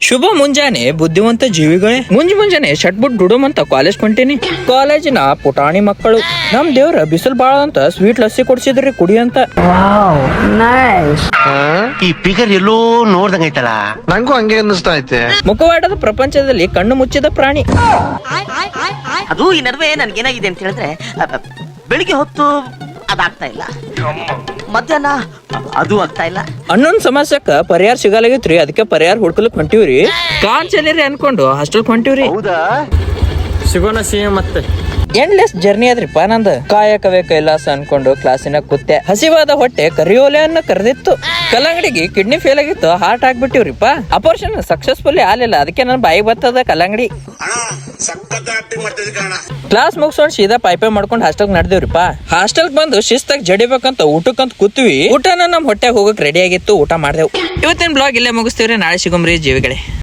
ಶುಭ ಮುಂಜಾನೆ ಬುದ್ಧಿವಂತ ಜೀವಿಗಳೇ. ಮುಂಜಾನೆ ಶಟ್ಬಿಟ್ ಡುಡುಮಂತ ಕಾಲೇಜ್ ಕೊಂಟೀನಿ. ಕಾಲೇಜಿನ ಪುಟಾಣಿ ಮಕ್ಕಳು ನಮ್ ದೇವ್ರ ಬಿಸಿಲು ಬಾಳ ಅಂತ ಸ್ವೀಟ್ ಲಸ್ಸಿ ಕೊಡ್ಸಿದ್ರಿ ಕುಡಿ ಅಂತ. ಈ ಫಿಗರ್ ಎಲ್ಲೋ ನೋಡ್ದಂಗೈತಲ್ಲ, ನಂಗೂ ಹಂಗೆ ಅನ್ನಿಸ್ತಾ ಐತೆ. ಮುಖವಾಡದ ಪ್ರಪಂಚದಲ್ಲಿ ಕಣ್ಣು ಮುಚ್ಚಿದ ಪ್ರಾಣಿ. ಅದು ಈ ನಡುವೆ ನನ್ಗೇನಾಗಿದೆ ಅಂತ ಹೇಳಿದ್ರೆ, ಬೆಳಿಗ್ಗೆ ಹೊತ್ತು ಅದಾಗ್ತಾ ಇಲ್ಲ, ಮಧ್ಯಾಹ್ನ ಅದು ಆಗ್ತಾ ಇಲ್ಲ. ಅನ್ನೊಂದ್ ಸಮಸ್ಯಕ್ಕ ಪರಿಹಾರ ಸಿಗಲಾಗಿತ್ರಿ, ಅದಕ್ಕೆ ಪರಿಹಾರ ಹುಡ್ಕಲಕ್ ಹೊಂಟಿವ್ರಿ. ಕಾಂಚಲಿರಿ ಅನ್ಕೊಂಡು ಹಾಸ್ಟೆಲ್ ಹೊಂಟಿವ್ರಿ. ಸಿಗೋಣ ಸಿಎಂ ಮತ್ತೆ ಎಂಡ್ಲೆಸ್ ಜರ್ನಿ ಅದ್ರಿಪ್ಪ ನಂದು. ಕಾಯಕವೇ ಕೈಲಾಸ ಅನ್ಕೊಂಡು ಕ್ಲಾಸಿನ ಕೂತೆ. ಹಸಿವಾದ ಹೊಟ್ಟೆ ಕರಿಯೋಲೆಯನ್ನ ಕರೆದಿತ್ತು. ಕಲ್ಲಂಗಡಿಗೆ ಕಿಡ್ನಿ ಫೇಲ್ ಆಗಿತ್ತು, ಹಾರ್ಟ್ ಆಗ್ಬಿಟ್ಟಿವ್ರಿಪ್ಪ. ಅಪರೇಷನ್ ಸಕ್ಸಸ್ಫುಲಿ ಆಲಿಲ್ಲ, ಅದಕ್ಕೆ ನನ್ ಬಾಯಿ ಬರ್ತದ ಕಲ್ಲಂಗಡಿ. ಕ್ಲಾಸ್ ಮುಗಿಸ್ಕೊಂಡ್ ಸೀದಾ ಪೈಪೆ ಮಾಡ್ಕೊಂಡ್ ಹಾಸ್ಟೆಲ್ ನಡೆದೇವ್ರಿಪ್ಪ. ಹಾಸ್ಟೆಲ್ ಬಂದು ಶಿಸ್ತಾಗಿ ಜಡಿಬೇಕಂತ ಊಟಕ್ಕಂತ ಕೂತ್ವಿ. ಊಟನ ನಮ್ ಹೊಟ್ಟೆ ಹೋಗಕ್ ರೆಡಿ ಆಗಿತ್ತು, ಊಟ ಮಾಡ್ದೇವು. ಇವತ್ತಿನ ಬ್ಲಾಗ್ ಇಲ್ಲೇ ಮುಗಿಸ್ತೀವ್ರಿ. ನಾಳೆ ಸಿಗುಮ್ರಿ ಜೀವಿಗಳೇ.